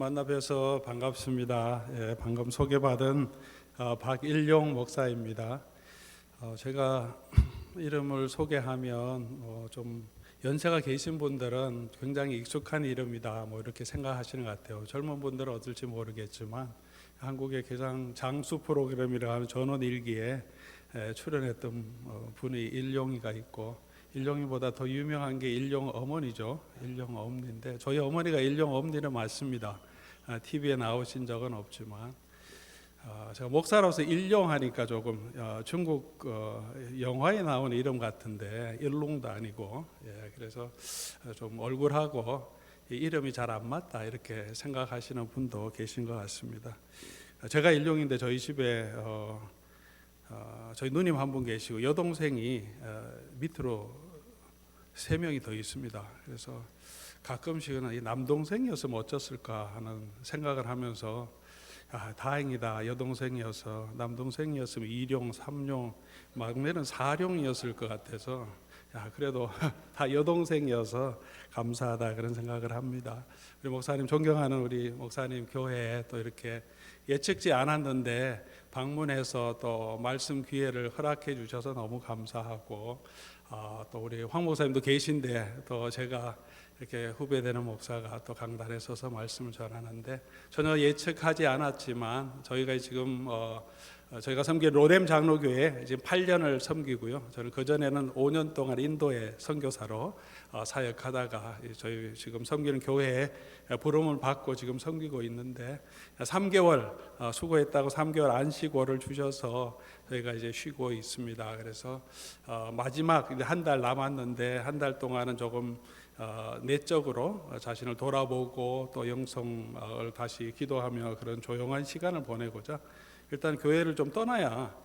만나 뵈서 반갑습니다. 예, 방금 소개받은 박일용 목사입니다. 제가 이름을 소개하면 좀 연세가 계신 분들은 굉장히 익숙한 이름이다 이렇게 생각하시는 것 같아요. 젊은 분들은 어떨지 모르겠지만 한국의 가장 장수 프로그램이라 하는 전원일기에 출연했던 분이 일용이가 있고, 일용이보다 더 유명한 게 일용 어머니죠. 일용 어머니인데 저희 어머니가 일용 어머니는 맞습니다. TV에 나오신 적은 없지만 제가 목사로서 일용 하니까 조금 중국 영화에 나오는 이름 같은데 일롱도 아니고, 그래서 좀 얼굴하고 이름이 잘 안 맞다 이렇게 생각하시는 분도 계신 것 같습니다. 제가 일용인데 저희 집에 저희 누님 한 분 계시고 여동생이 밑으로 3명이 더 있습니다. 그래서 가끔씩은 이 남동생이었으면 어쩌을까 하는 생각을 하면서 다행이다, 여동생이어서. 남동생이었으면 2룡, 3룡, 막내는 4룡이었을 것 같아서 그래도 다 여동생이어서 감사하다 그런 생각을 합니다. 우리 목사님, 존경하는 우리 목사님 교회에 또 이렇게 예측지 않았는데 방문해서 또 말씀 기회를 허락해 주셔서 너무 감사하고, 또 우리 황 목사님도 계신데 또 제가 이렇게 후배되는 목사가 또 강단에 서서 말씀을 전하는데 전혀 예측하지 않았지만 저희가 지금 저희가 섬긴 로뎀 장로교회 지금 8년을 섬기고요. 저는 그전에는 5년 동안 인도의 선교사로 사역하다가 저희 지금 섬기는 교회에 부름을 받고 지금 섬기고 있는데 3개월 수고했다고 3개월 안식월을 주셔서 저희가 이제 쉬고 있습니다. 그래서 마지막 한 달 남았는데 한 달 동안은 조금 내적으로 자신을 돌아보고 또 영성을 다시 기도하며 그런 조용한 시간을 보내고자 일단 교회를 좀 떠나야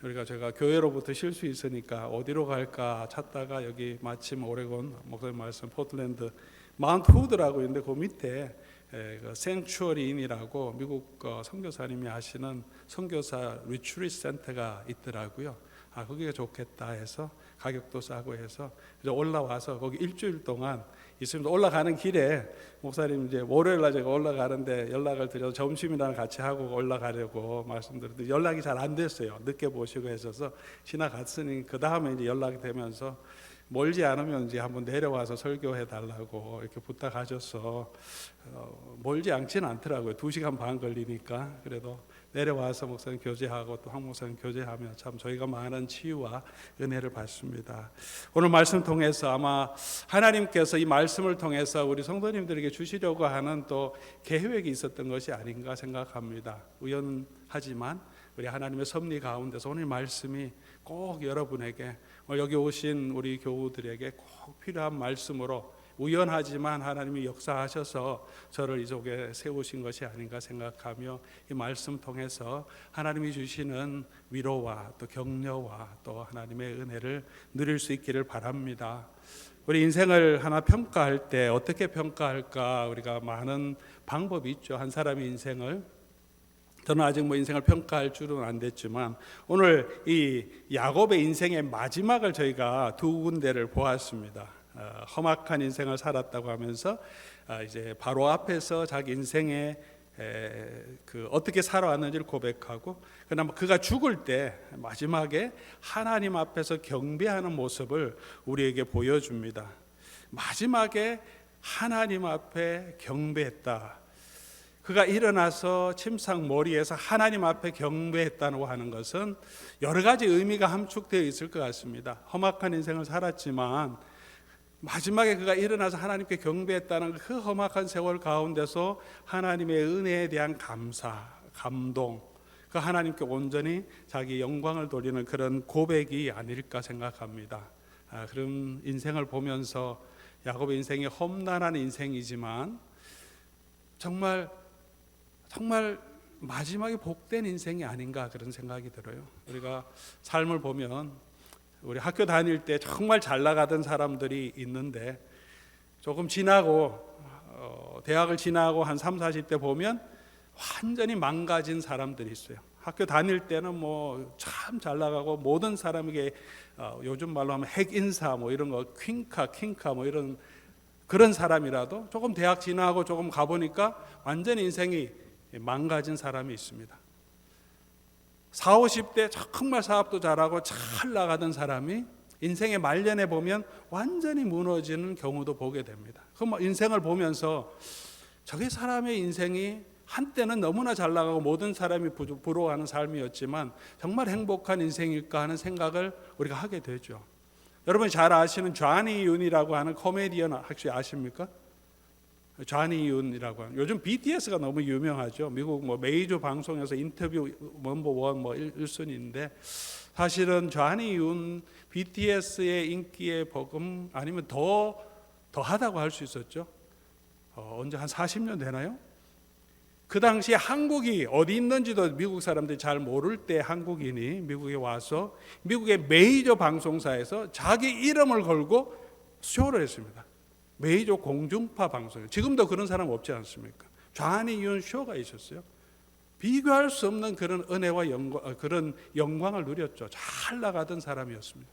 우리가 제가 교회로부터 쉴 수 있으니까 어디로 갈까 찾다가 여기 마침 오레곤 목사님 말씀 포틀랜드 마운트 후드라고 있는데 그 밑에 생추어리 인이라고 미국 선교사님이 하시는 선교사 리트리트 센터가 있더라고요. 거기가 좋겠다 해서 가격도 싸고 해서 이제 올라와서 거기 일주일 동안 있습니다. 올라가는 길에 목사님 이제 월요일날 제가 올라가는데 연락을 드려서 점심이랑 같이 하고 올라가려고 말씀드렸는데 연락이 잘 안 됐어요. 늦게 보시고 해서 지나갔으니 그 다음에 이제 연락이 되면서 멀지 않으면 이제 한번 내려와서 설교해 달라고 이렇게 부탁하셔서 멀지 않지는 않더라고요. 2시간 반 걸리니까. 그래도 내려와서 목사님 교제하고 또 황 목사님 교제하며 참 저희가 많은 치유와 은혜를 받습니다. 오늘 말씀 통해서 아마 하나님께서 이 말씀을 통해서 우리 성도님들에게 주시려고 하는 또 계획이 있었던 것이 아닌가 생각합니다. 우연하지만 우리 하나님의 섭리 가운데서 오늘 말씀이 꼭 여러분에게, 여기 오신 우리 교우들에게 꼭 필요한 말씀으로 우연하지만 하나님이 역사하셔서 저를 이 속에 세우신 것이 아닌가 생각하며 이 말씀 통해서 하나님이 주시는 위로와 또 격려와 또 하나님의 은혜를 누릴 수 있기를 바랍니다. 우리 인생을 하나 평가할 때 어떻게 평가할까? 우리가 많은 방법이 있죠. 한 사람의 인생을, 저는 아직 인생을 평가할 줄은 안 됐지만 오늘 이 야곱의 인생의 마지막을 저희가 2군데를 보았습니다. 험악한 인생을 살았다고 하면서 이제 바로 앞에서 자기 인생의 어떻게 살아왔는지를 고백하고, 그나마 그가 죽을 때 마지막에 하나님 앞에서 경배하는 모습을 우리에게 보여줍니다. 마지막에 하나님 앞에 경배했다. 그가 일어나서 침상 머리에서 하나님 앞에 경배했다고 하는 것은 여러 가지 의미가 함축되어 있을 것 같습니다. 험악한 인생을 살았지만 마지막에 그가 일어나서 하나님께 경배했다는 그 험악한 세월 가운데서 하나님의 은혜에 대한 감사, 감동, 그 하나님께 온전히 자기 영광을 돌리는 그런 고백이 아닐까 생각합니다. 그런 인생을 보면서 야곱의 인생이 험난한 인생이지만 정말 마지막에 복된 인생이 아닌가 그런 생각이 들어요. 우리가 삶을 보면 우리 학교 다닐 때 정말 잘 나가던 사람들이 있는데 조금 지나고 대학을 지나고 한 3, 40대 보면 완전히 망가진 사람들이 있어요. 학교 다닐 때는 참 잘 나가고 모든 사람에게 요즘 말로 하면 핵인사 이런 거 퀸카 이런 그런 사람이라도 조금 대학 진학하고 조금 가보니까 완전히 인생이 망가진 사람이 있습니다. 40, 50대 정말 사업도 잘하고 잘 나가던 사람이 인생의 말년에 보면 완전히 무너지는 경우도 보게 됩니다. 그럼 인생을 보면서 저게 사람의 인생이 한때는 너무나 잘 나가고 모든 사람이 부러워하는 삶이었지만 정말 행복한 인생일까 하는 생각을 우리가 하게 되죠. 여러분이 잘 아시는 쟈니 윤이라고 하는 코미디언 혹시 아십니까? 쟈니 윤이라고 하는, 요즘 BTS가 너무 유명하죠. 미국 메이저 방송에서 인터뷰 넘버 원 1순위인데 사실은 쟈니 윤 BTS의 인기의 버금 아니면 더 하다고 할 수 있었죠. 언제 한 40년 되나요? 그 당시에 한국이 어디 있는지도 미국 사람들이 잘 모를 때 한국인이 미국에 와서 미국의 메이저 방송사에서 자기 이름을 걸고 쇼를 했습니다. 메이저 공중파 방송. 지금도 그런 사람 없지 않습니까? 쟈니 윤 쇼가 있었어요. 비교할 수 없는 그런 은혜와 그런 영광을 누렸죠. 잘 나가던 사람이었습니다.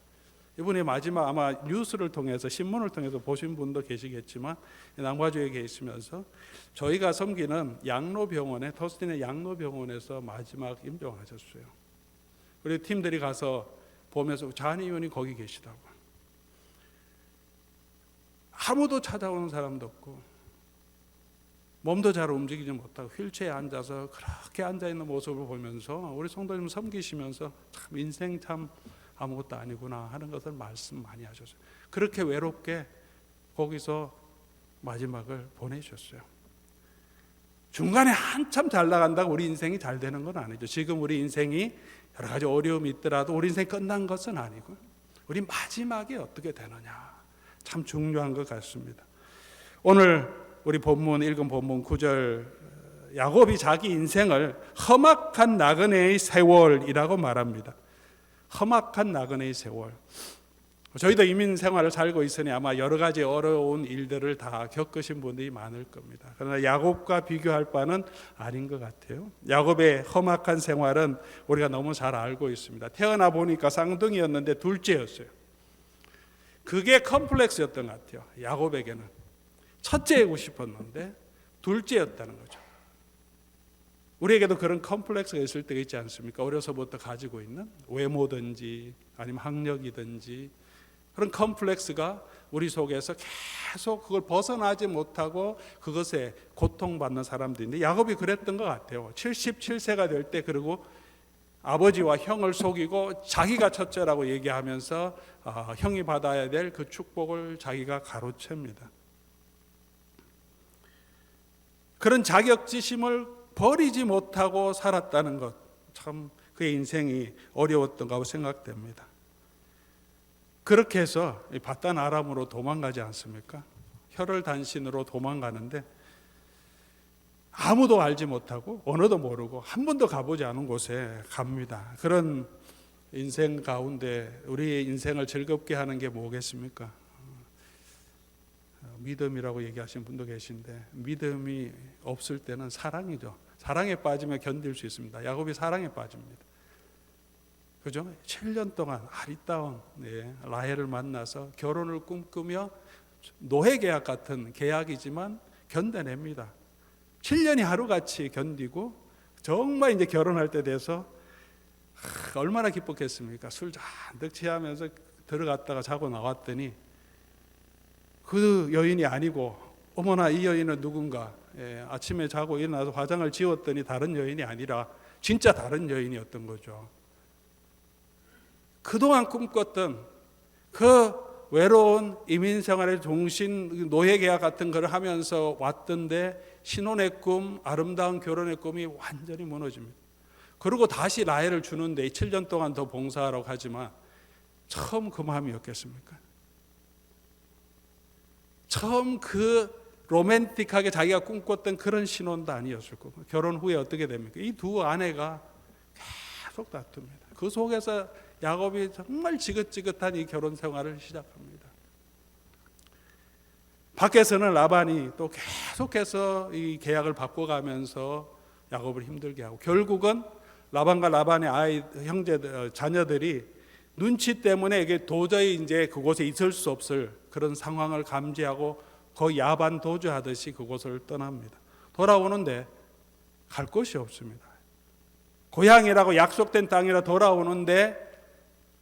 이분이 마지막 아마 뉴스를 통해서 신문을 통해서 보신 분도 계시겠지만 남과주에 계시면서 저희가 섬기는 양로병원에 터스틴의 양로병원에서 마지막 임종하셨어요. 우리 팀들이 가서 보면서 쟈니 윤이 거기 계시다고. 아무도 찾아오는 사람도 없고 몸도 잘 움직이지 못하고 휠체어에 앉아서 그렇게 앉아있는 모습을 보면서 우리 성도님 섬기시면서 참 인생 참 아무것도 아니구나 하는 것을 말씀 많이 하셨어요. 그렇게 외롭게 거기서 마지막을 보내셨어요. 중간에 한참 잘 나간다고 우리 인생이 잘 되는 건 아니죠. 지금 우리 인생이 여러 가지 어려움이 있더라도 우리 인생이 끝난 것은 아니고 우리 마지막에 어떻게 되느냐 참 중요한 것 같습니다. 오늘 우리 본문 읽은 본문 9절 야곱이 자기 인생을 험악한 나그네의 세월이라고 말합니다. 험악한 나그네의 세월. 저희도 이민 생활을 살고 있으니 아마 여러 가지 어려운 일들을 다 겪으신 분들이 많을 겁니다. 그러나 야곱과 비교할 바는 아닌 것 같아요. 야곱의 험악한 생활은 우리가 너무 잘 알고 있습니다. 태어나 보니까 쌍둥이였는데 둘째였어요. 그게 컴플렉스였던 것 같아요. 야곱에게는 첫째이고 싶었는데 둘째였다는 거죠. 우리에게도 그런 컴플렉스가 있을 때가 있지 않습니까? 어려서부터 가지고 있는 외모든지 아니면 학력이든지 그런 컴플렉스가 우리 속에서 계속 그걸 벗어나지 못하고 그것에 고통받는 사람들인데 야곱이 그랬던 것 같아요. 77세가 될 때 그리고 아버지와 형을 속이고 자기가 첫째라고 얘기하면서 형이 받아야 될 그 축복을 자기가 가로챕니다. 그런 자격지심을 버리지 못하고 살았다는 것, 참 그의 인생이 어려웠던가 생각됩니다. 그렇게 해서 바단 아람으로 도망가지 않습니까? 혈을 단신으로 도망가는데 아무도 알지 못하고 언어도 모르고 한 번도 가보지 않은 곳에 갑니다. 그런 인생 가운데 우리의 인생을 즐겁게 하는 게 뭐겠습니까? 믿음이라고 얘기하시는 분도 계신데 믿음이 없을 때는 사랑이죠. 사랑에 빠지면 견딜 수 있습니다. 야곱이 사랑에 빠집니다. 그죠? 7년 동안 아리따운 라헬을 만나서 결혼을 꿈꾸며 노예 계약 같은 계약이지만 견뎌냅니다. 7년이 하루같이 견디고 정말 이제 결혼할 때 돼서 얼마나 기뻤겠습니까? 술 잔뜩 취하면서 들어갔다가 자고 나왔더니 그 여인이 아니고 어머나 이 여인은 누군가. 아침에 자고 일어나서 화장을 지웠더니 다른 여인이 아니라 진짜 다른 여인이었던 거죠. 그동안 꿈꿨던 그 외로운 이민생활의 종신 노예계약 같은 걸 하면서 왔던데 신혼의 꿈, 아름다운 결혼의 꿈이 완전히 무너집니다. 그리고 다시 라헬을 주는데 7년 동안 더 봉사하라고 하지만 처음 그 마음이었겠습니까? 처음 그 로맨틱하게 자기가 꿈꿨던 그런 신혼도 아니었을 거고 결혼 후에 어떻게 됩니까? 이 두 아내가 계속 다툽니다. 그 속에서 야곱이 정말 지긋지긋한 이 결혼 생활을 시작합니다. 밖에서는 라반이 또 계속해서 이 계약을 바꿔가면서 야곱을 힘들게 하고 결국은 라반과 라반의 아이 형제들 자녀들이 눈치 때문에 이게 도저히 이제 그곳에 있을 수 없을 그런 상황을 감지하고 거의 야반 도주하듯이 그곳을 떠납니다. 돌아오는데 갈 곳이 없습니다. 고향이라고 약속된 땅이라 돌아오는데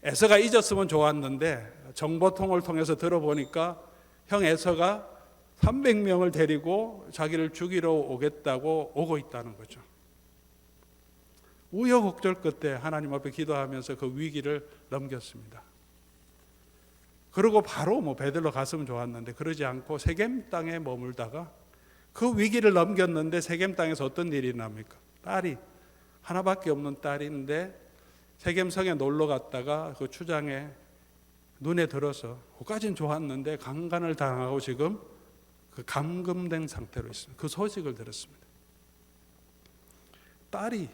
에서가 잊었으면 좋았는데 정보통을 통해서 들어보니까 형 에서가 300명을 데리고 자기를 죽이러 오겠다고 오고 있다는 거죠. 우여곡절 끝에 하나님 앞에 기도하면서 그 위기를 넘겼습니다. 그리고 바로 베들로 갔으면 좋았는데 그러지 않고 세겜 땅에 머물다가 그 위기를 넘겼는데 세겜 땅에서 어떤 일이 납니까? 딸이 하나밖에 없는 딸인데 세겜 성에 놀러 갔다가 그 추장에 눈에 들어서 그까진 좋았는데 강간을 당하고 지금 그 감금된 상태로 있습니다. 그 소식을 들었습니다. 딸이,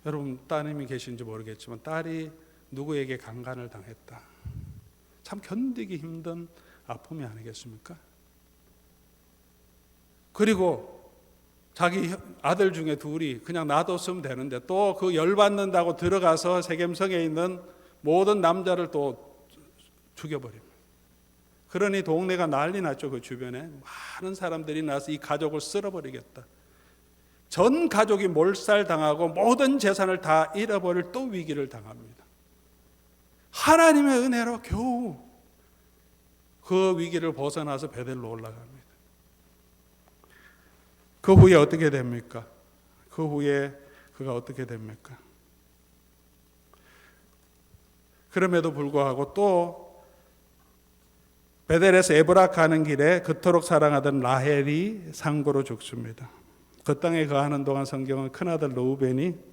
여러분 따님이 계신지 모르겠지만 딸이 누구에게 강간을 당했다. 참 견디기 힘든 아픔이 아니겠습니까? 그리고 자기 아들 중에 둘이 그냥 놔뒀으면 되는데 또 그 열받는다고 들어가서 세겜성에 있는 모든 남자를 또 죽여버립니다. 그러니 동네가 난리 났죠. 그 주변에 많은 사람들이 나서 이 가족을 쓸어버리겠다. 전 가족이 몰살당하고 모든 재산을 다 잃어버릴 또 위기를 당합니다. 하나님의 은혜로 겨우 그 위기를 벗어나서 베델로 올라갑니다. 그 후에 어떻게 됩니까? 그 후에 그가 어떻게 됩니까? 그럼에도 불구하고 또 베델에서 에브라 가는 길에 그토록 사랑하던 라헬이 상고로 죽습니다. 그 땅에 거하는 동안 성경은 큰아들 르우벤이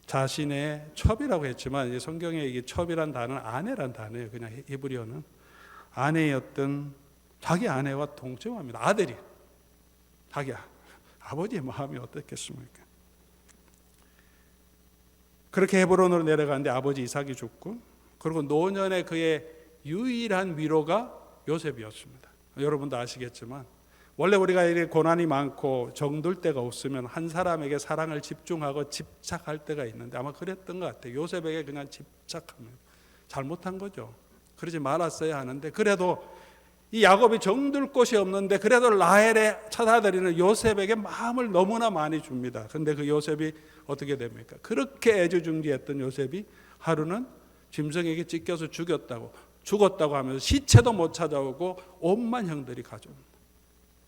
자신의 첩이라고 했지만 성경에 이게 첩이란 단어는 아내란 단어예요. 그냥 히브리어는 아내였던 자기 아내와 동침합니다. 아들이 자기 아버지의 마음이 어떻겠습니까? 그렇게 헤브론으로 내려가는데 아버지 이삭이 죽고 그리고 노년에 그의 유일한 위로가 요셉이었습니다. 여러분도 아시겠지만 원래 우리가 이렇게 고난이 많고 정들 때가 없으면 한 사람에게 사랑을 집중하고 집착할 때가 있는데 아마 그랬던 것 같아요. 요셉에게 그냥 집착합니다. 잘못한 거죠. 그러지 말았어야 하는데 그래도 이 야곱이 정들 곳이 없는데 그래도 라헬의 첫아들이는 요셉에게 마음을 너무나 많이 줍니다. 그런데 그 요셉이 어떻게 됩니까? 그렇게 애지중지했던 요셉이 하루는 짐승에게 찢겨서 죽었다고 하면서 시체도 못 찾아오고 온만 형들이 가져옵니다.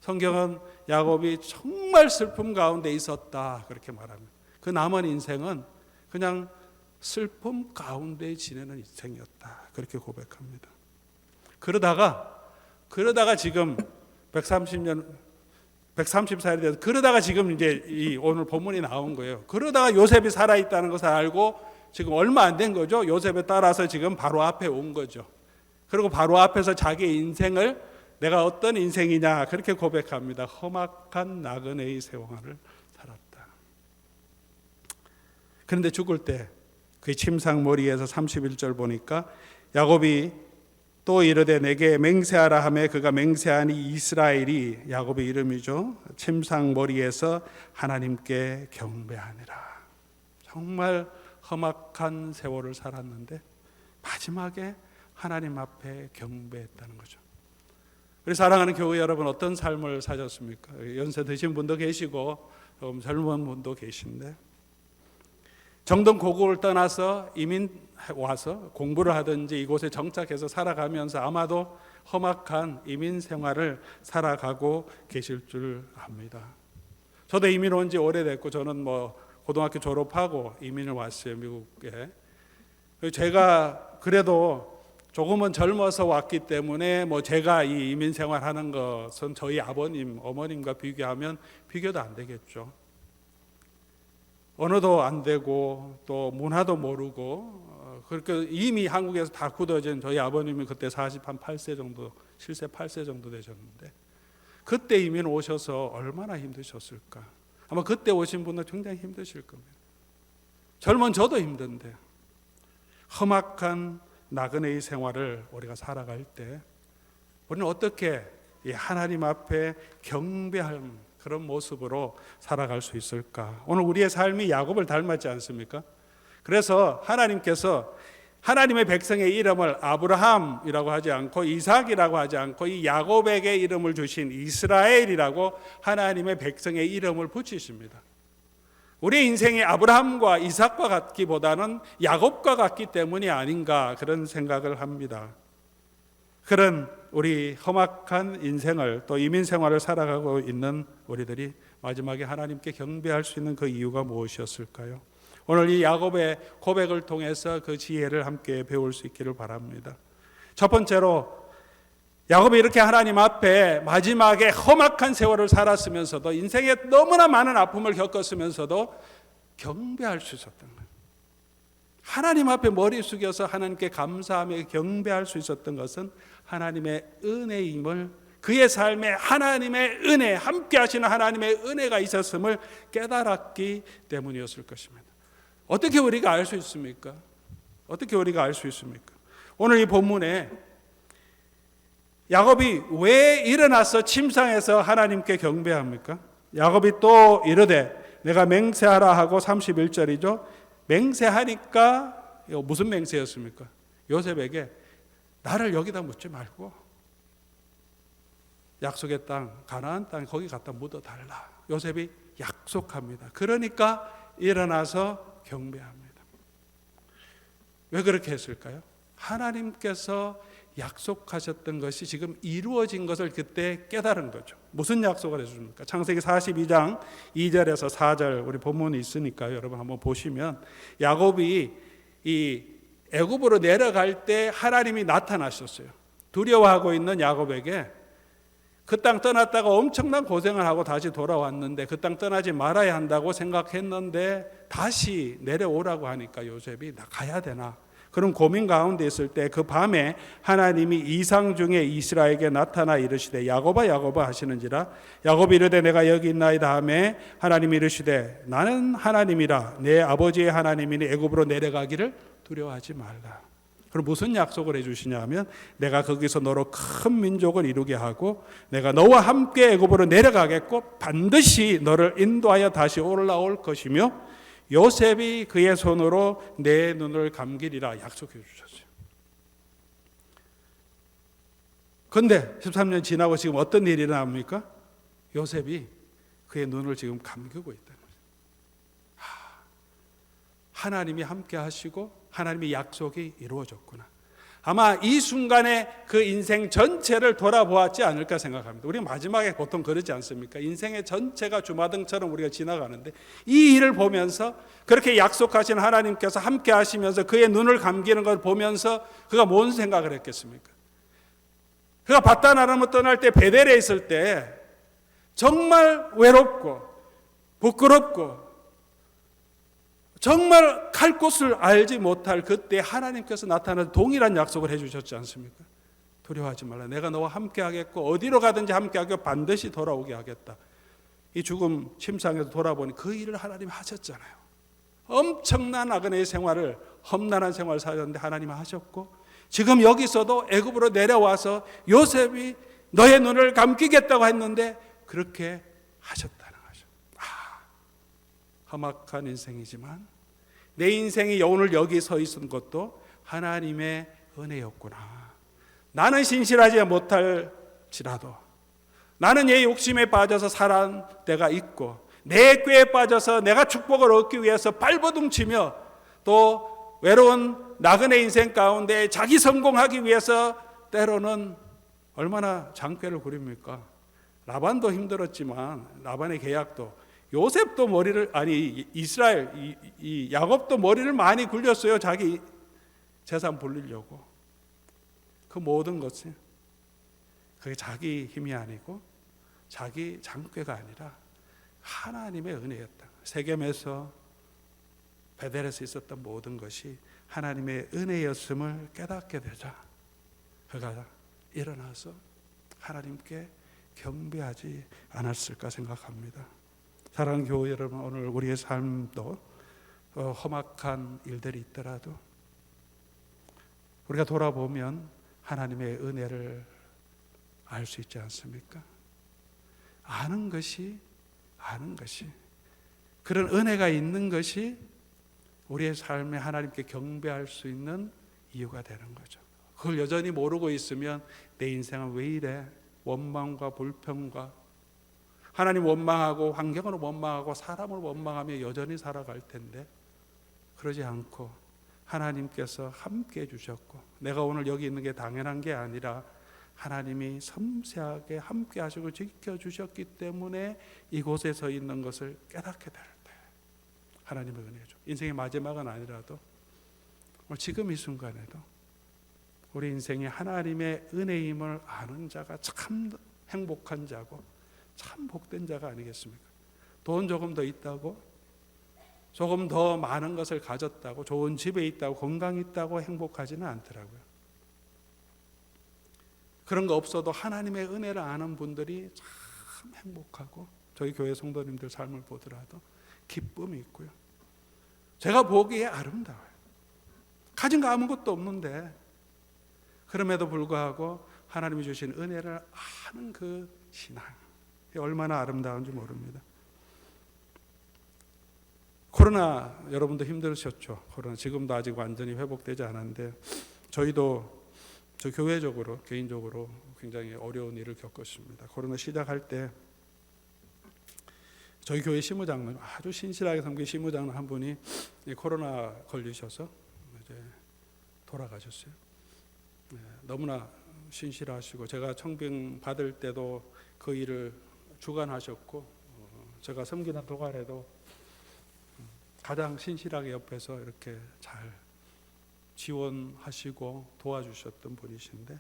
성경은 야곱이 정말 슬픔 가운데 있었다 그렇게 말합니다. 그 남은 인생은 그냥 슬픔 가운데 지내는 인생이었다 그렇게 고백합니다. 그러다가 지금 130살이 돼서 그러다가 지금 이제 이 오늘 본문이 나온 거예요. 그러다가 요셉이 살아있다는 것을 알고 지금 얼마 안 된 거죠. 요셉에 따라서 지금 바로 앞에 온 거죠. 그리고 바로 앞에서 자기의 인생을 내가 어떤 인생이냐 그렇게 고백합니다. 험악한 나그네의 생활을 살았다. 그런데 죽을 때 그 침상 머리에서 31절 보니까 야곱이 또 이르되 내게 맹세하라 하매 그가 맹세하니 이스라엘이 야곱의 이름이죠. 침상 머리에서 하나님께 경배하니라. 정말 험악한 세월을 살았는데 마지막에 하나님 앞에 경배했다는 거죠. 우리 사랑하는 교회 여러분 어떤 삶을 사셨습니까? 연세 드신 분도 계시고 젊은 분도 계신데 정든 고국을 떠나서 이민 와서 공부를 하든지 이곳에 정착해서 살아가면서 아마도 험악한 이민 생활을 살아가고 계실 줄 압니다. 저도 이민 온 지 오래됐고 저는 고등학교 졸업하고 이민을 왔어요. 미국에. 제가 그래도 조금은 젊어서 왔기 때문에 제가 이 이민 생활하는 것은 저희 아버님, 어머님과 비교하면 비교도 안 되겠죠. 언어도 안 되고 또 문화도 모르고 그렇게 이미 한국에서 다 굳어진 저희 아버님이 그때 48세 정도, 7세, 8세 정도 되셨는데 그때 이민 오셔서 얼마나 힘드셨을까. 아마 그때 오신 분은 굉장히 힘드실 겁니다. 젊은 저도 힘든데 험악한 나그네의 생활을 우리가 살아갈 때 우리는 어떻게 이 하나님 앞에 경배하는 그런 모습으로 살아갈 수 있을까? 오늘 우리의 삶이 야곱을 닮았지 않습니까? 그래서 하나님께서 하나님의 백성의 이름을 아브라함이라고 하지 않고 이삭이라고 하지 않고 이 야곱에게 이름을 주신 이스라엘이라고 하나님의 백성의 이름을 붙이십니다. 우리 인생이 아브라함과 이삭과 같기보다는 야곱과 같기 때문이 아닌가 그런 생각을 합니다. 그런 우리 험악한 인생을 또 이민 생활을 살아가고 있는 우리들이 마지막에 하나님께 경배할 수 있는 그 이유가 무엇이었을까요? 오늘 이 야곱의 고백을 통해서 그 지혜를 함께 배울 수 있기를 바랍니다. 첫 번째로 야곱이 이렇게 하나님 앞에 마지막에 험악한 세월을 살았으면서도 인생에 너무나 많은 아픔을 겪었으면서도 경배할 수 있었던 거예요. 하나님 앞에 머리 숙여서 하나님께 감사하며 경배할 수 있었던 것은 하나님의 은혜임을, 그의 삶에 하나님의 은혜, 함께 하시는 하나님의 은혜가 있었음을 깨달았기 때문이었을 것입니다. 어떻게 우리가 알 수 있습니까? 어떻게 우리가 알 수 있습니까? 오늘 이 본문에 야곱이 왜 일어나서 침상에서 하나님께 경배합니까? 야곱이 또 이르되 내가 맹세하라 하고 31절이죠. 맹세하니까 무슨 맹세였습니까? 요셉에게 나를 여기다 묻지 말고 약속의 땅, 가나안 땅 거기 갖다 묻어달라. 요셉이 약속합니다. 그러니까 일어나서 경배합니다. 왜 그렇게 했을까요? 하나님께서 약속하셨던 것이 지금 이루어진 것을 그때 깨달은 거죠. 무슨 약속을 해줍니까? 창세기 42장 2절에서 4절 우리 본문이 있으니까요. 여러분 한번 보시면 야곱이 이 애굽으로 내려갈 때 하나님이 나타나셨어요. 두려워하고 있는 야곱에게 그 땅 떠났다가 엄청난 고생을 하고 다시 돌아왔는데 그 땅 떠나지 말아야 한다고 생각했는데 다시 내려오라고 하니까 요셉이 나 가야 되나? 그런 고민 가운데 있을 때 그 밤에 하나님이 이상 중에 이스라엘에게 나타나 이르시되 야곱아 야곱아 하시는지라 야곱이 이르되 내가 여기 있나이다 하매 하나님이 이르시되 나는 하나님이라 내 아버지의 하나님이니 애굽으로 내려가기를 두려워하지 말라. 그럼 무슨 약속을 해주시냐 하면 내가 거기서 너로 큰 민족을 이루게 하고 내가 너와 함께 애굽으로 내려가겠고 반드시 너를 인도하여 다시 올라올 것이며 요셉이 그의 손으로 내 눈을 감기리라 약속해 주셨어요. 그런데 13년 지나고 지금 어떤 일이 일어납니까? 요셉이 그의 눈을 지금 감기고 있다는 거죠. 하나님이 함께 하시고 하나님의 약속이 이루어졌구나. 아마 이 순간에 그 인생 전체를 돌아보았지 않을까 생각합니다. 우리 마지막에 보통 그러지 않습니까? 인생의 전체가 주마등처럼 우리가 지나가는데 이 일을 보면서 그렇게 약속하신 하나님께서 함께 하시면서 그의 눈을 감기는 걸 보면서 그가 뭔 생각을 했겠습니까? 그가 바다나람을 떠날 때 베델에 있을 때 정말 외롭고 부끄럽고 정말 갈 곳을 알지 못할 그때 하나님께서 나타나서 동일한 약속을 해주셨지 않습니까? 두려워하지 말라. 내가 너와 함께 하겠고 어디로 가든지 함께 하고 반드시 돌아오게 하겠다. 이 죽음 침상에서 돌아보니 그 일을 하나님 하셨잖아요. 엄청난 나그네의 생활을 험난한 생활을 사셨는데 하나님 하셨고 지금 여기서도 애굽으로 내려와서 요셉이 너의 눈을 감기겠다고 했는데 그렇게 하셨다는 거죠. 험악한 인생이지만 내 인생이 오늘 여기 서 있는 것도 하나님의 은혜였구나. 나는 신실하지 못할지라도 나는 내 욕심에 빠져서 살아온 때가 있고 내 꾀에 빠져서 내가 축복을 얻기 위해서 발버둥치며 또 외로운 나그네 인생 가운데 자기 성공하기 위해서 때로는 얼마나 장꾀를 부립니까? 라반도 힘들었지만 라반의 계약도 요셉도 머리를 이스라엘 이 야곱도 머리를 많이 굴렸어요. 자기 재산 불리려고. 그 모든 것이 그게 자기 힘이 아니고 자기 장꾀가 아니라 하나님의 은혜였다. 세겜에서 베델에서 있었던 모든 것이 하나님의 은혜였음을 깨닫게 되자 그가 일어나서 하나님께 경배하지 않았을까 생각합니다. 사랑하는 교회 여러분, 오늘 우리의 삶도 험악한 일들이 있더라도 우리가 돌아보면 하나님의 은혜를 알 수 있지 않습니까? 아는 것이 그런 은혜가 있는 것이 우리의 삶에 하나님께 경배할 수 있는 이유가 되는 거죠. 그걸 여전히 모르고 있으면 내 인생은 왜 이래? 원망과 불평과 하나님 원망하고 환경을 원망하고 사람을 원망하며 여전히 살아갈 텐데, 그러지 않고 하나님께서 함께 해주셨고 내가 오늘 여기 있는 게 당연한 게 아니라 하나님이 섬세하게 함께 하시고 지켜주셨기 때문에 이곳에 서 있는 것을 깨닫게 될 때, 하나님의 은혜죠. 인생의 마지막은 아니라도 지금 이 순간에도 우리 인생이 하나님의 은혜임을 아는 자가 참 행복한 자고 참 복된 자가 아니겠습니까? 돈 조금 더 있다고, 조금 더 많은 것을 가졌다고, 좋은 집에 있다고, 건강이 있다고 행복하지는 않더라고요. 그런 거 없어도 하나님의 은혜를 아는 분들이 참 행복하고, 저희 교회 성도님들 삶을 보더라도 기쁨이 있고요. 제가 보기에 아름다워요. 가진 거 아무것도 없는데 그럼에도 불구하고 하나님이 주신 은혜를 아는 그 신앙, 얼마나 아름다운지 모릅니다. 코로나 여러분도 힘드셨죠. 코로나 지금도 아직 완전히 회복되지 않았는데 저희도 저 교회적으로 개인적으로 굉장히 어려운 일을 겪었습니다. 코로나 시작할 때 저희 교회 시무장로, 아주 신실하게 섬긴 시무장로 한 분이 코로나 걸리셔서 이제 돌아가셨어요. 너무나 신실하시고 제가 청빙 받을 때도 그 일을 주관하셨고, 제가 섬기는 동안에도 가장 신실하게 옆에서 이렇게 잘 지원하시고 도와주셨던 분이신데,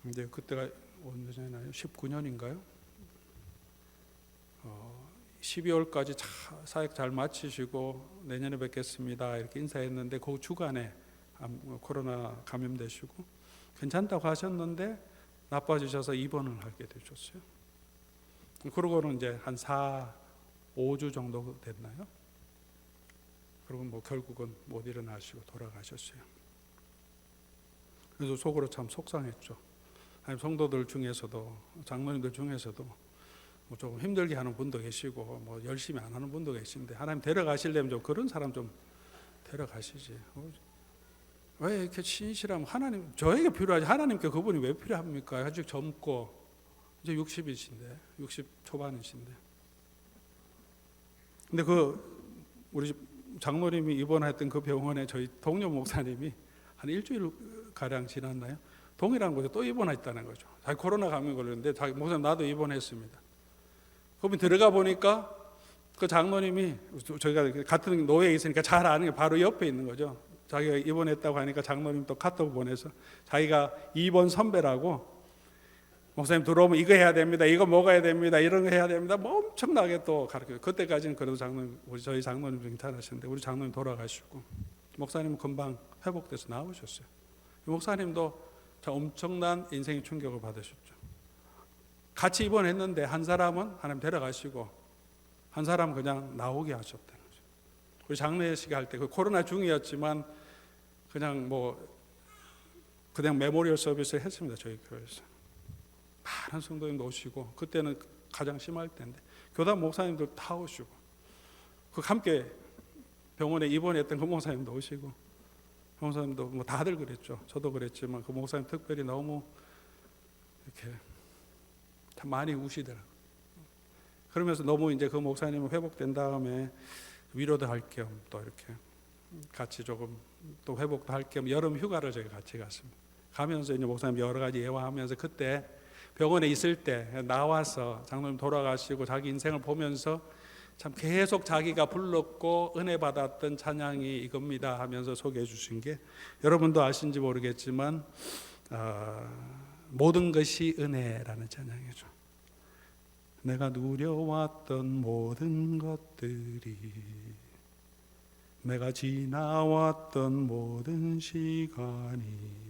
이제 그때가 언제나요? 19년인가요? 12월까지 사역 잘 마치시고 내년에 뵙겠습니다 이렇게 인사했는데 그 주간에 코로나 감염되시고 괜찮다고 하셨는데 나빠지셔서 입원을 하게 되셨어요. 그러고는 이제 한 5주 정도 됐나요? 그리고 뭐 결국은 못 일어나시고 돌아가셨어요. 그래서 속으로 참 속상했죠. 아니, 성도들 중에서도, 장로님들 중에서도 뭐 조금 힘들게 하는 분도 계시고 뭐 열심히 안 하는 분도 계신데, 하나님 데려가시려면 좀 그런 사람 좀 데려가시지. 왜 이렇게 신실하면 하나님 저에게 필요하지 하나님께 그분이 왜 필요합니까? 아직 젊고 이제 60이신데 60 초반이신데. 근데 우리 장로님이 입원했던 그 병원에 저희 동료 목사님이 한 일주일 가량 지났나요? 동일한 곳에 또 입원했다는 거죠. 자기 코로나 감염 걸렸는데 자기 목사님 나도 입원했습니다. 그분 들어가 보니까 그 장로님이, 저희가 같은 노예에 있으니까 잘 아는 게 바로 옆에 있는 거죠. 자기가 입원했다고 하니까 장로님 또 카톡 보내서 자기가 입원 선배라고, 목사님 들어오면 이거 해야 됩니다, 이거 먹어야 됩니다, 이런 거 해야 됩니다, 뭐 엄청나게 또 가르쳐요. 그때까지는 그래도 장로님, 저희 장로님 괜찮으셨는데 우리 장로님 돌아가시고 목사님은 금방 회복돼서 나오셨어요. 목사님도 엄청난 인생의 충격을 받으셨죠. 같이 입원했는데 한 사람은 하나님 데려가시고 한 사람은 그냥 나오게 하셨다는 거죠. 우리 장례식 할 때 그 코로나 중이었지만 그냥 메모리얼 서비스를 했습니다. 저희 교회에서 많은 성도님도 오시고, 그때는 가장 심할 때인데 교단 목사님들 다 오시고, 그 함께 병원에 입원했던 그 목사님도 오시고, 그 목사님도 뭐 다들 그랬죠. 저도 그랬지만 그 목사님 특별히 너무 이렇게 참 많이 우시더라고요. 그러면서 너무 이제 그 목사님은 회복된 다음에 위로도 할 겸 또 이렇게 같이 조금 또 회복도 할 겸 여름 휴가를 저희 같이 갔습니다. 가면서 이제 목사님 여러 가지 예화하면서 그때 병원에 있을 때 나와서 장로님 돌아가시고 자기 인생을 보면서 참 계속 자기가 불렀고 은혜 받았던 찬양이 이겁니다 하면서 소개해 주신 게, 여러분도 아신지 모르겠지만 모든 것이 은혜라는 찬양이죠. 내가 누려왔던 모든 것들이, 내가 지나왔던 모든 시간이,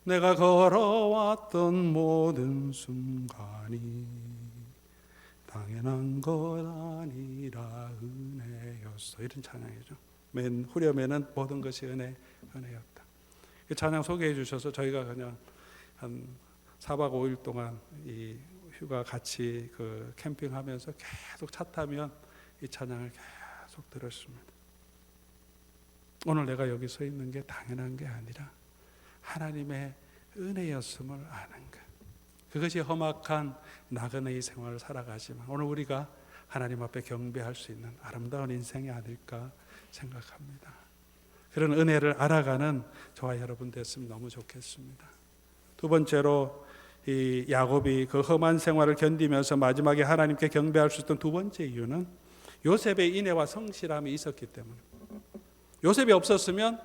내가 걸어왔던 모든 순간이 당연한 것 아니라 은혜였어. 이런 찬양이죠. 맨 후렴에는 모든 것이 은혜였다. 이 찬양 소개해 주셔서 저희가 그냥 한 4박 5일 동안 이 휴가 같이 그 캠핑하면서 계속 차 타면 이 찬양을 계속 들었습니다. 오늘 내가 여기 서 있는 게 당연한 게 아니라 하나님의 은혜였음을 아는 것. 그것이 험악한 나그네의 생활을 살아가지만 오늘 우리가 하나님 앞에 경배할 수 있는 아름다운 인생이 아닐까 생각합니다. 그런 은혜를 알아가는 저와 여러분 됐으면 너무 좋겠습니다. 두 번째로 이 야곱이 그 험한 생활을 견디면서 마지막에 하나님께 경배할 수 있던 두 번째 이유는 요셉의 인애와 성실함이 있었기 때문에, 요셉이 없었으면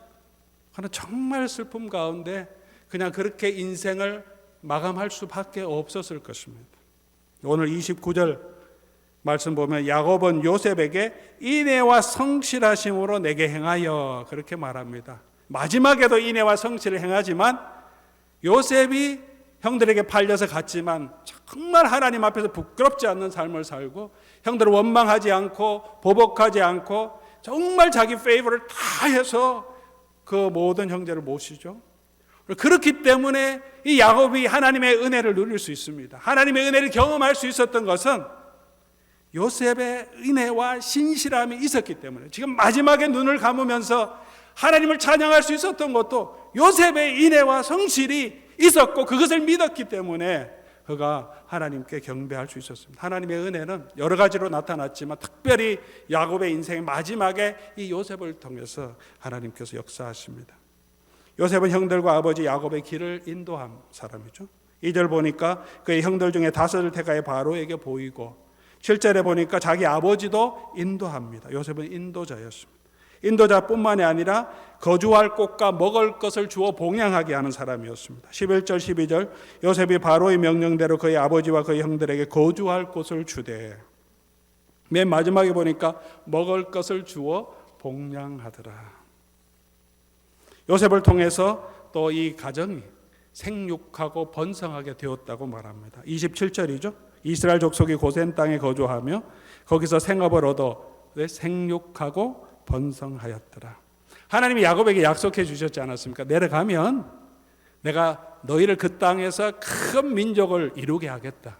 그는 정말 슬픔 가운데 그냥 그렇게 인생을 마감할 수밖에 없었을 것입니다. 오늘 29절 말씀 보면 야곱은 요셉에게 인애와 성실하심으로 내게 행하여 그렇게 말합니다. 마지막에도 인애와 성실을 행하지만 요셉이 형들에게 팔려서 갔지만 정말 하나님 앞에서 부끄럽지 않는 삶을 살고 형들을 원망하지 않고 보복하지 않고 정말 자기 페이버를 다 해서 그 모든 형제를 모시죠. 그렇기 때문에 이 야곱이 하나님의 은혜를 누릴 수 있습니다. 하나님의 은혜를 경험할 수 있었던 것은 요셉의 은혜와 신실함이 있었기 때문에, 지금 마지막에 눈을 감으면서 하나님을 찬양할 수 있었던 것도 요셉의 인애와 성실이 있었고 그것을 믿었기 때문에 그가 하나님께 경배할 수 있었습니다. 하나님의 은혜는 여러 가지로 나타났지만 특별히 야곱의 인생의 마지막에 이 요셉을 통해서 하나님께서 역사하십니다. 요셉은 형들과 아버지 야곱의 길을 인도한 사람이죠. 2절 보니까 그의 형들 중에 5을 택하여 바로에게 보이고 7절에 보니까 자기 아버지도 인도합니다. 요셉은 인도자였습니다. 인도자뿐만이 아니라 거주할 곳과 먹을 것을 주어 봉양하게 하는 사람이었습니다. 11절 12절 요셉이 바로의 명령대로 그의 아버지와 그의 형들에게 거주할 곳을 주되, 맨 마지막에 보니까 먹을 것을 주어 봉양하더라. 요셉을 통해서 또 이 가정이 생육하고 번성하게 되었다고 말합니다. 27절이죠. 이스라엘 족속이 고센 땅에 거주하며 거기서 생업을 얻어 생육하고 번성하였더라. 하나님이 야곱에게 약속해 주셨지 않았습니까? 내려가면 내가 너희를 그 땅에서 큰 민족을 이루게 하겠다.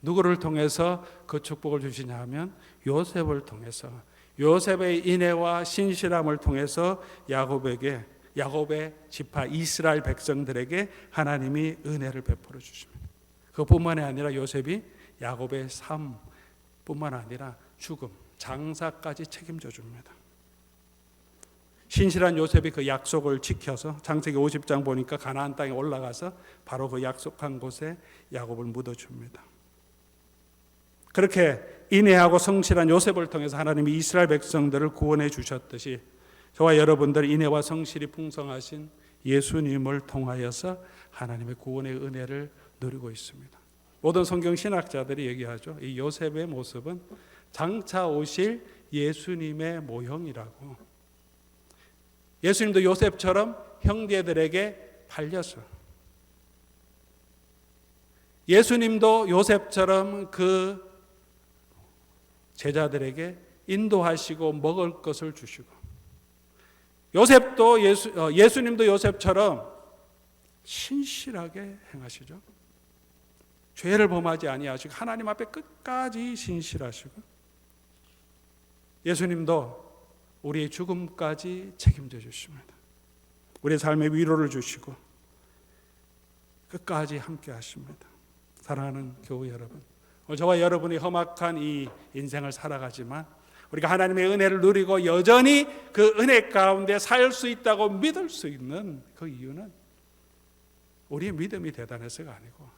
누구를 통해서 그 축복을 주시냐 하면 요셉을 통해서, 요셉의 인애와 신실함을 통해서 야곱의 지파 이스라엘 백성들에게 하나님이 은혜를 베풀어 주십니다. 그뿐만이 아니라 요셉이 야곱의 삶뿐만 아니라 죽음, 장사까지 책임져 줍니다. 신실한 요셉이 그 약속을 지켜서 창세기 50장 보니까 가나안 땅에 올라가서 바로 그 약속한 곳에 야곱을 묻어줍니다. 그렇게 인애하고 성실한 요셉을 통해서 하나님이 이스라엘 백성들을 구원해 주셨듯이 저와 여러분들 인애와 성실이 풍성하신 예수님을 통하여서 하나님의 구원의 은혜를 누리고 있습니다. 모든 성경 신학자들이 얘기하죠. 이 요셉의 모습은 장차 오실 예수님의 모형이라고. 예수님도 요셉처럼 형제들에게 팔려서, 예수님도 요셉처럼 그 제자들에게 인도하시고 먹을 것을 주시고, 요셉도 예수님도 요셉처럼 신실하게 행하시죠. 죄를 범하지 아니하시고 하나님 앞에 끝까지 신실하시고, 예수님도 우리의 죽음까지 책임져 주십니다. 우리의 삶에 위로를 주시고 끝까지 함께 하십니다. 사랑하는 교우 여러분, 저와 여러분이 험악한 이 인생을 살아가지만 우리가 하나님의 은혜를 누리고 여전히 그 은혜 가운데 살 수 있다고 믿을 수 있는 그 이유는 우리의 믿음이 대단해서가 아니고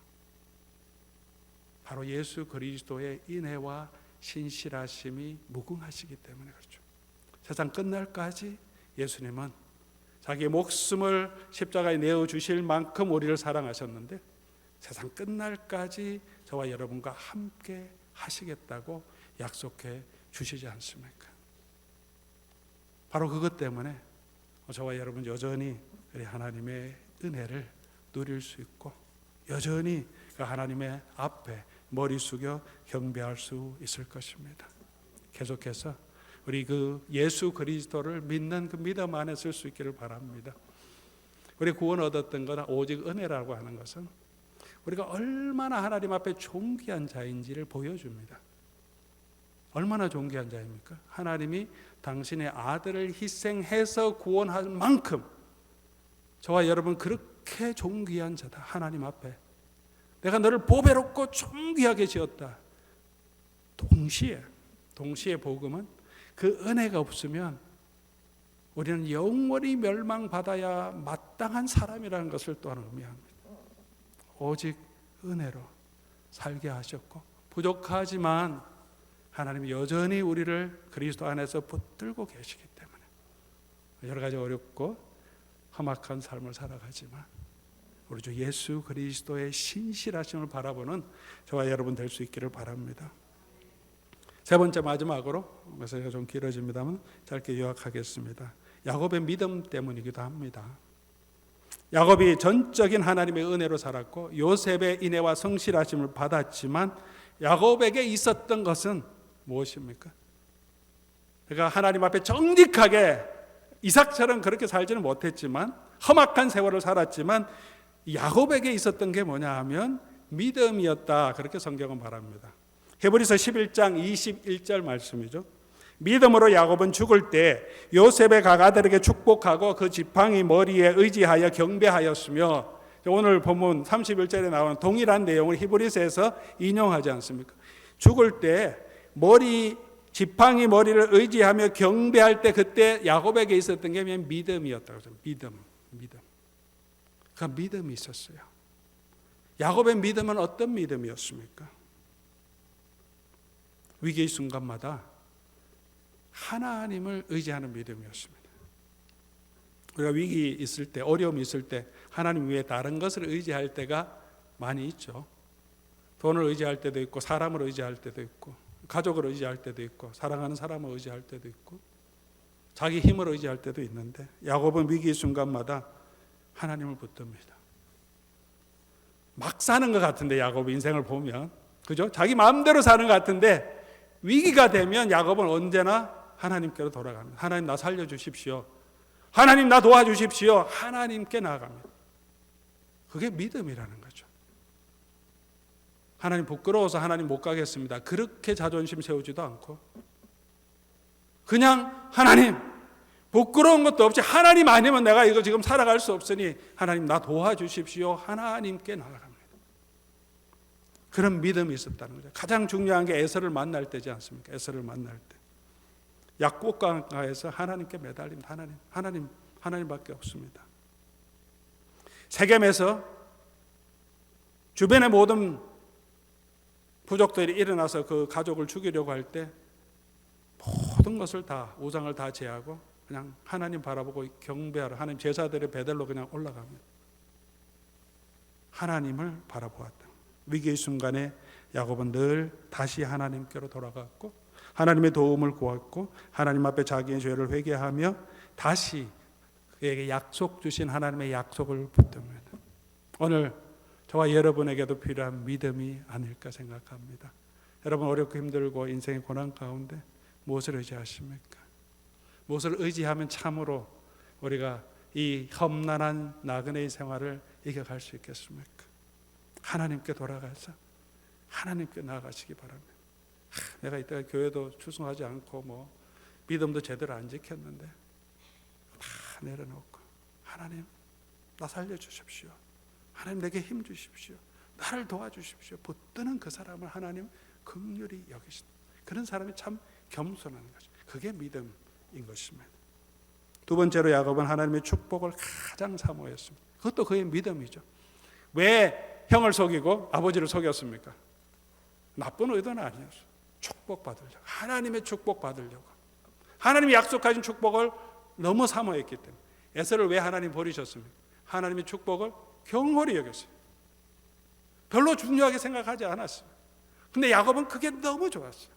바로 예수 그리스도의 인애와 신실하심이 무궁하시기 때문에 그렇죠. 세상 끝날까지 예수님은 자기의 목숨을 십자가에 내어주실 만큼 우리를 사랑하셨는데 세상 끝날까지 저와 여러분과 함께 하시겠다고 약속해 주시지 않습니까? 바로 그것 때문에 저와 여러분 여전히 하나님의 은혜를 누릴 수 있고 여전히 하나님의 앞에 머리 숙여 경배할 수 있을 것입니다. 계속해서 우리 그 예수 그리스도를 믿는 그 믿음 안에 쓸 수 있기를 바랍니다. 우리 구원 얻었던 건 오직 은혜라고 하는 것은 우리가 얼마나 하나님 앞에 존귀한 자인지를 보여줍니다. 얼마나 존귀한 자입니까? 하나님이 당신의 아들을 희생해서 구원할 만큼 저와 여러분 그렇게 존귀한 자다. 하나님 앞에 내가 너를 보배롭고 존귀하게 지었다. 동시에 복음은 그 은혜가 없으면 우리는 영원히 멸망받아야 마땅한 사람이라는 것을 또한 의미합니다. 오직 은혜로 살게 하셨고 부족하지만 하나님이 여전히 우리를 그리스도 안에서 붙들고 계시기 때문에 여러 가지 어렵고 험악한 삶을 살아가지만 우리 주 예수 그리스도의 신실하심을 바라보는 저와 여러분 될 수 있기를 바랍니다. 세 번째 마지막으로, 그래서 좀 길어집니다만 짧게 요약하겠습니다. 야곱의 믿음 때문이기도 합니다. 야곱이 전적인 하나님의 은혜로 살았고 요셉의 인애와 성실하심을 받았지만 야곱에게 있었던 것은 무엇입니까? 그가 하나님 앞에 정직하게 이삭처럼 그렇게 살지는 못했지만 험악한 세월을 살았지만 야곱에게 있었던 게 뭐냐 하면 믿음이었다. 그렇게 성경은 말합니다. 히브리서 11장 21절 말씀이죠. 믿음으로 야곱은 죽을 때 요셉의 가가들에게 축복하고 그 지팡이 머리에 의지하여 경배하였으며, 오늘 본문 31절에 나오는 동일한 내용을 히브리서에서 인용하지 않습니까? 죽을 때 지팡이 머리를 의지하며 경배할 때 그때 야곱에게 있었던 게 믿음이었다고 하죠. 믿음. 그 믿음이 있었어요. 야곱의 믿음은 어떤 믿음이었습니까? 위기의 순간마다 하나님을 의지하는 믿음이었습니다. 우리가 위기 있을 때, 어려움이 있을 때 하나님 외에 다른 것을 의지할 때가 많이 있죠. 돈을 의지할 때도 있고, 사람을 의지할 때도 있고, 가족을 의지할 때도 있고, 사랑하는 사람을 의지할 때도 있고, 자기 힘을 의지할 때도 있는데 야곱은 위기의 순간마다 하나님을 붙듭니다. 막 사는 것 같은데 야곱 인생을 보면, 그죠? 자기 마음대로 사는 것 같은데 위기가 되면 야곱은 언제나 하나님께로 돌아갑니다. 하나님 나 살려주십시오. 하나님 나 도와주십시오. 하나님께 나아갑니다. 그게 믿음이라는 거죠. 하나님 부끄러워서 하나님 못 가겠습니다. 그렇게 자존심 세우지도 않고 그냥 하나님 부끄러운 것도 없이 하나님 아니면 내가 이거 지금 살아갈 수 없으니 하나님 나 도와주십시오. 하나님께 나아갑니다. 그런 믿음이 있었다는 거죠. 가장 중요한 게 에서를 만날 때지 않습니까? 에서를 만날 때 약곡강가에서 하나님께 매달립니다. 하나님밖에 없습니다. 세겜에서 주변의 모든 부족들이 일어나서 그 가족을 죽이려고 할 때 모든 것을 다, 우상을 다 제하고 그냥 하나님 바라보고 경배하러 하나님 제사들의 배들로 그냥 올라갑니다. 하나님을 바라보았다. 위기의 순간에 야곱은 늘 다시 하나님께로 돌아갔고 하나님의 도움을 구했고 하나님 앞에 자기의 죄를 회개하며 다시 그에게 약속 주신 하나님의 약속을 붙듭니다. 오늘 저와 여러분에게도 필요한 믿음이 아닐까 생각합니다. 여러분 어렵고 힘들고 인생의 고난 가운데 무엇을 의지하십니까? 무엇을 의지하면 참으로 우리가 이 험난한 나그네의 생활을 이겨갈 수 있겠습니까? 하나님께 돌아가서 하나님께 나아가시기 바랍니다. 내가 이때가 교회도 출석하지 않고 믿음도 제대로 안 지켰는데 다 내려놓고 하나님 나 살려주십시오. 하나님 내게 힘 주십시오. 나를 도와주십시오. 붙드는 그 사람을 하나님 긍휼히 여기신다. 그런 사람이 참 겸손한 거죠. 그게 믿음인 것입니다. 두 번째로 야곱은 하나님의 축복을 가장 사모했습니다. 그것도 그의 믿음이죠. 왜 형을 속이고 아버지를 속였습니까? 나쁜 의도는 아니었어요. 축복 받으려고, 하나님의 축복 받으려고, 하나님이 약속하신 축복을 너무 사모했기 때문에. 에서를 왜 하나님 버리셨습니까? 하나님의 축복을 경홀히 여겼어요. 별로 중요하게 생각하지 않았어요. 근데 야곱은 그게 너무 좋았어요.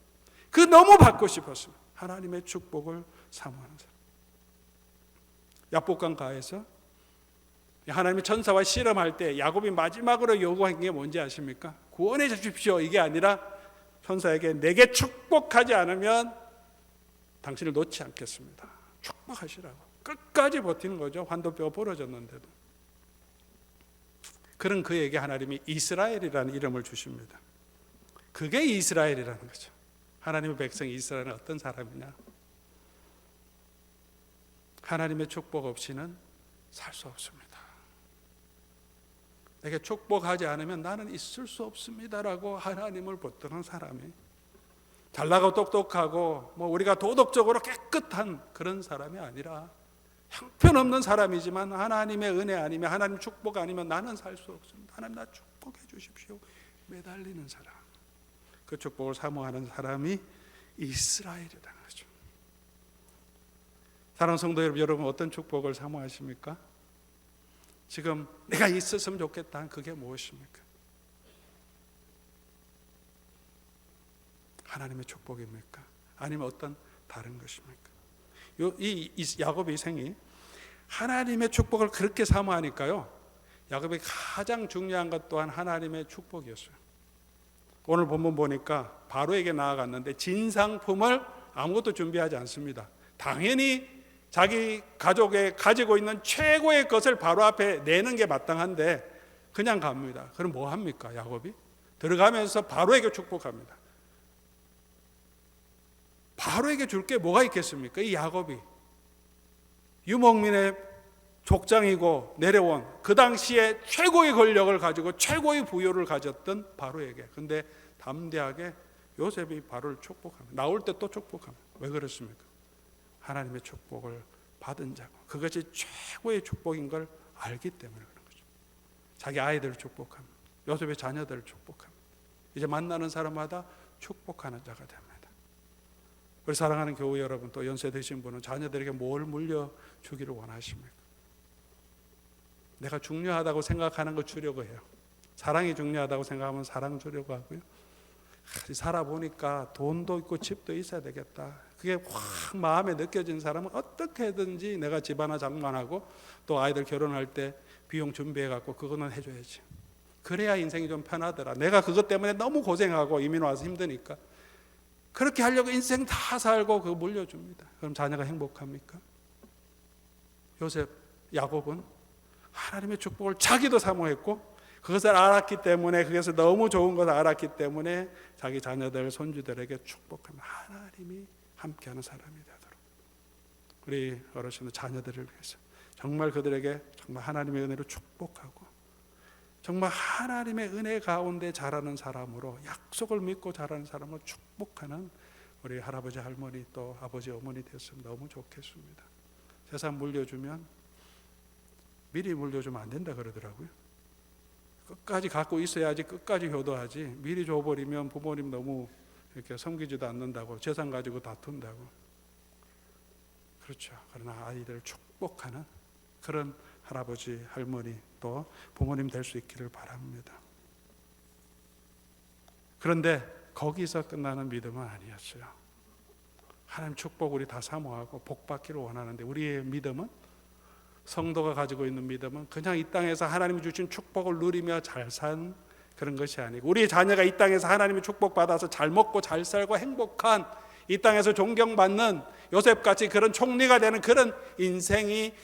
그 너무 받고 싶었어요. 하나님의 축복을 사모하는 사람. 약복강 가에서 하나님의 천사와 씨름할 때 야곱이 마지막으로 요구한 게 뭔지 아십니까? 구원해 주십시오. 이게 아니라 천사에게 내게 축복하지 않으면 당신을 놓지 않겠습니다. 축복하시라고. 끝까지 버티는 거죠. 환도뼈가 부러졌는데도. 그런 그에게 하나님이 이스라엘이라는 이름을 주십니다. 그게 이스라엘이라는 거죠. 하나님의 백성 이스라엘은 어떤 사람이냐? 하나님의 축복 없이는 살 수 없습니다. 내게 축복하지 않으면 나는 있을 수 없습니다라고 하나님을 붙드는 사람이, 잘나고 똑똑하고 우리가 도덕적으로 깨끗한 그런 사람이 아니라 형편없는 사람이지만 하나님의 은혜 아니면, 하나님 축복 아니면 나는 살 수 없습니다. 하나님 나 축복해 주십시오. 매달리는 사람, 그 축복을 사모하는 사람이 이스라엘이라는 거죠. 사랑하는 성도 여러분, 어떤 축복을 사모하십니까? 지금 내가 있었으면 좋겠다, 그게 무엇입니까? 하나님의 축복입니까? 아니면 어떤 다른 것입니까? 이 야곱의 생이 하나님의 축복을 그렇게 사모하니까요, 야곱의 가장 중요한 것 또한 하나님의 축복이었어요. 오늘 본문 보니까 바로에게 나아갔는데 진상품을 아무것도 준비하지 않습니다. 당연히 자기 가족에 가지고 있는 최고의 것을 바로 앞에 내는 게 마땅한데 그냥 갑니다. 그럼 뭐 합니까? 야곱이 들어가면서 바로에게 축복합니다. 바로에게 줄 게 뭐가 있겠습니까? 이 야곱이 유목민의 족장이고 내려온 그 당시에 최고의 권력을 가지고 최고의 부요를 가졌던 바로에게, 근데 담대하게 요셉이 바로를 축복합니다. 나올 때 또 축복합니다. 왜 그렇습니까? 하나님의 축복을 받은 자고 그것이 최고의 축복인 걸 알기 때문에 그런 거죠. 자기 아이들을 축복합니다. 요셉의 자녀들을 축복합니다. 이제 만나는 사람마다 축복하는 자가 됩니다. 우리 사랑하는 교우 여러분, 또 연세 드신 분은 자녀들에게 뭘 물려주기를 원하십니까? 내가 중요하다고 생각하는 거 주려고 해요. 사랑이 중요하다고 생각하면 사랑 주려고 하고요. 살아보니까 돈도 있고 집도 있어야 되겠다, 그게 확 마음에 느껴진 사람은 어떻게든지 내가 집 하나 장만하고 또 아이들 결혼할 때 비용 준비해갖고 그거는 해줘야지. 그래야 인생이 좀 편하더라. 내가 그것 때문에 너무 고생하고 이민 와서 힘드니까 그렇게 하려고 인생 다 살고 그거 물려줍니다. 그럼 자녀가 행복합니까? 요셉, 야곱은 하나님의 축복을 자기도 사모했고 그것을 알았기 때문에, 그것을 너무 좋은 것을 알았기 때문에 자기 자녀들, 손주들에게 축복하면 하나님이 함께하는 사람이 되도록, 우리 어르신들 자녀들을 위해서 정말 그들에게 정말 하나님의 은혜로 축복하고 정말 하나님의 은혜 가운데 자라는 사람으로, 약속을 믿고 자라는 사람으로 축복하는 우리 할아버지, 할머니, 또 아버지, 어머니 됐으면 너무 좋겠습니다. 재산 물려주면 미리 물려주면 안 된다 그러더라고요. 끝까지 갖고 있어야지, 끝까지 효도하지, 미리 줘버리면 부모님 너무 이렇게 섬기지도 않는다고, 재산 가지고 다툰다고. 그렇죠. 그러나 아이들을 축복하는 그런 할아버지, 할머니, 또 부모님 될 수 있기를 바랍니다. 그런데 거기서 끝나는 믿음은 아니었어요. 하나님 축복 우리 다 사모하고 복 받기를 원하는데, 우리의 믿음은, 성도가 가지고 있는 믿음은 그냥 이 땅에서 하나님이 주신 축복을 누리며 잘 산 그런 것이 아니고, 우리 자녀가 이 땅에서 하나님의 축복 받아서 잘 먹고 잘 살고 행복한, 이 땅에서 존경받는 요셉같이 그런 총리가 되는 그런 인생이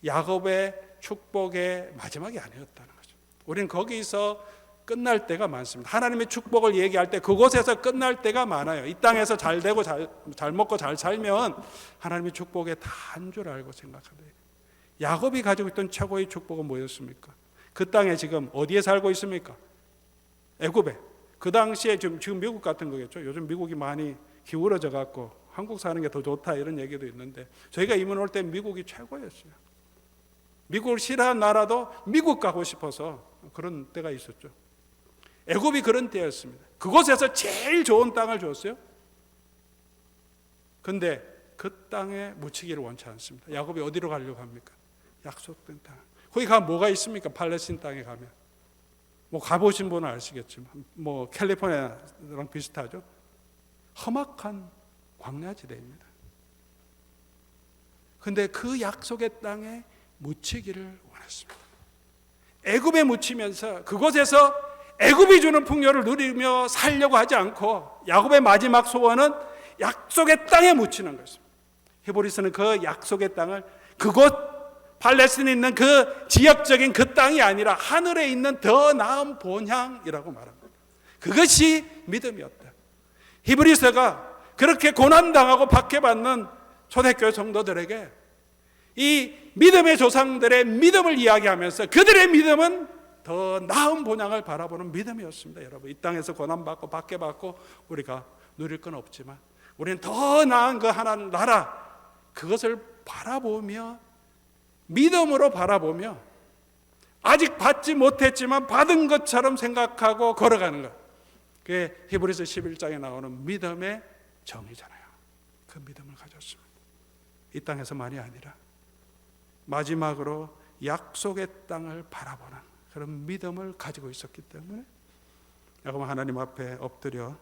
야곱의 축복의 마지막이 아니었다는 거죠. 우리는 거기서 끝날 때가 많습니다. 하나님의 축복을 얘기할 때 그곳에서 끝날 때가 많아요. 이 땅에서 잘 되고 잘 먹고 잘 살면 하나님의 축복에 다 한 줄 알고 생각합니다. 야곱이 가지고 있던 최고의 축복은 뭐였습니까? 그 땅에 지금 어디에 살고 있습니까? 애굽에. 그 당시에 지금 미국 같은 거겠죠. 요즘 미국이 많이 기울어져 갖고 한국 사는 게 더 좋다 이런 얘기도 있는데, 저희가 이민 올 때 미국이 최고였어요. 미국을 싫어하는 나라도 미국 가고 싶어서 그런 때가 있었죠. 애굽이 그런 때였습니다. 그곳에서 제일 좋은 땅을 줬어요. 근데 그 땅에 묻히기를 원치 않습니다. 야곱이 어디로 가려고 합니까? 약속된 땅. 거기 가면 뭐가 있습니까? 팔레스틴 땅에 가면. 가보신 분은 아시겠지만 캘리포니아랑 비슷하죠. 험악한 광야지대입니다. 근데 그 약속의 땅에 묻히기를 원했습니다. 애굽에 묻히면서 그곳에서 애굽이 주는 풍요를 누리며 살려고 하지 않고, 야곱의 마지막 소원은 약속의 땅에 묻히는 것입니다. 히브리서는 그 약속의 땅을, 그곳 팔레스틴에 있는 그 지역적인 그 땅이 아니라 하늘에 있는 더 나은 본향이라고 말합니다. 그것이 믿음이었다. 히브리서가 그렇게 고난당하고 박해받는 초대교회 성도들에게 이 믿음의 조상들의 믿음을 이야기하면서 그들의 믿음은 더 나은 본향을 바라보는 믿음이었습니다. 여러분, 이 땅에서 고난받고 박해받고 우리가 누릴 건 없지만 우리는 더 나은 그 하나님 나라, 그것을 바라보며 믿음으로 바라보며 아직 받지 못했지만 받은 것처럼 생각하고 걸어가는 것, 그게 히브리서 11장에 나오는 믿음의 정의잖아요. 그 믿음을 가졌습니다. 이 땅에서만이 아니라 마지막으로 약속의 땅을 바라보는 그런 믿음을 가지고 있었기 때문에 야고보 하나님 앞에 엎드려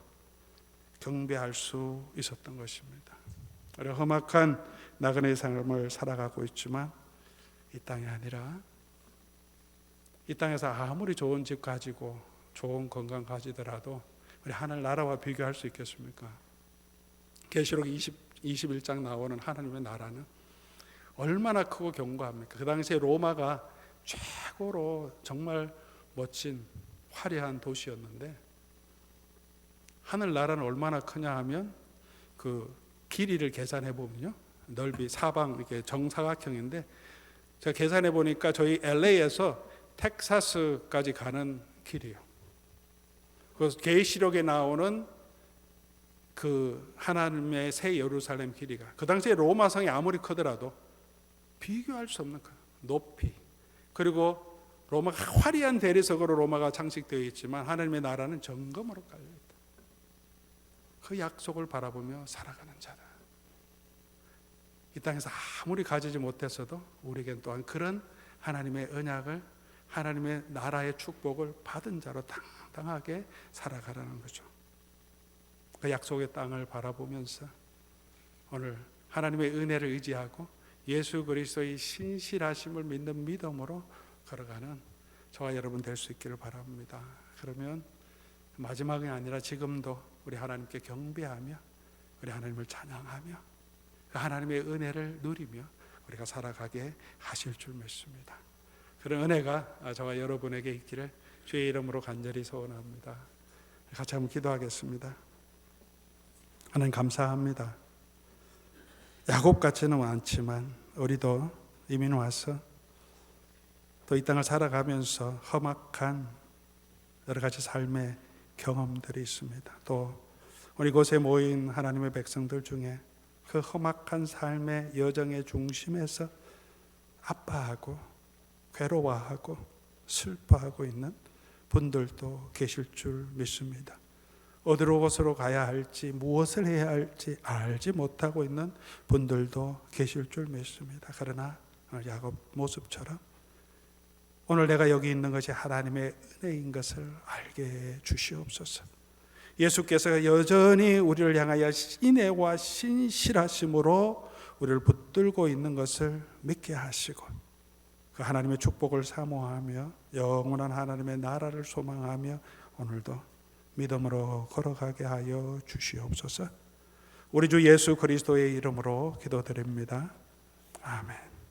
경배할 수 있었던 것입니다. 우리가 험악한 나그네의 삶을 살아가고 있지만 이 땅이 아니라 이 땅에서 아무리 좋은 집 가지고 좋은 건강 가지더라도 우리 하늘 나라와 비교할 수 있겠습니까? 계시록 21장 나오는 하나님의 나라는 얼마나 크고 견고합니까? 그 당시에 로마가 최고로 정말 멋진 화려한 도시였는데 하늘 나라는 얼마나 크냐 하면 그 길이를 계산해 보면요, 넓이 사방 이렇게 정사각형인데 제가 계산해 보니까 저희 LA에서 텍사스까지 가는 길이에요. 그 계시록에 나오는 그 하나님의 새 예루살렘 길이가 그 당시에 로마 성이 아무리 크더라도 비교할 수 없는 그 높이, 그리고 로마가 화려한 대리석으로 로마가 장식되어 있지만 하나님의 나라는 정금으로 깔려 있다. 그 약속을 바라보며 살아가는 자다. 이 땅에서 아무리 가지지 못했어도 우리에겐 또한 그런 하나님의 언약을, 하나님의 나라의 축복을 받은 자로 당당하게 살아가라는 거죠. 그 약속의 땅을 바라보면서 오늘 하나님의 은혜를 의지하고 예수 그리스도의 신실하심을 믿는 믿음으로 걸어가는 저와 여러분 될 수 있기를 바랍니다. 그러면 마지막이 아니라 지금도 우리 하나님께 경배하며 우리 하나님을 찬양하며 그 하나님의 은혜를 누리며 우리가 살아가게 하실 줄 믿습니다. 그런 은혜가 저와 여러분에게 있기를 주의 이름으로 간절히 소원합니다. 같이 한번 기도하겠습니다. 하나님 감사합니다. 야곱 같지는 않지만 우리도 이민 와서 또 이 땅을 살아가면서 험악한 여러 가지 삶의 경험들이 있습니다. 또 우리 곳에 모인 하나님의 백성들 중에 그 험악한 삶의 여정의 중심에서 아파하고 괴로워하고 슬퍼하고 있는 분들도 계실 줄 믿습니다. 어디로 곳으로 가야 할지 무엇을 해야 할지 알지 못하고 있는 분들도 계실 줄 믿습니다. 그러나 야곱 모습처럼 오늘 내가 여기 있는 것이 하나님의 은혜인 것을 알게 주시옵소서. 예수께서 여전히 우리를 향하여 인애와 신실하심으로 우리를 붙들고 있는 것을 믿게 하시고 그 하나님의 축복을 사모하며 영원한 하나님의 나라를 소망하며 오늘도 믿음으로 걸어가게 하여 주시옵소서. 우리 주 예수 그리스도의 이름으로 기도드립니다. 아멘.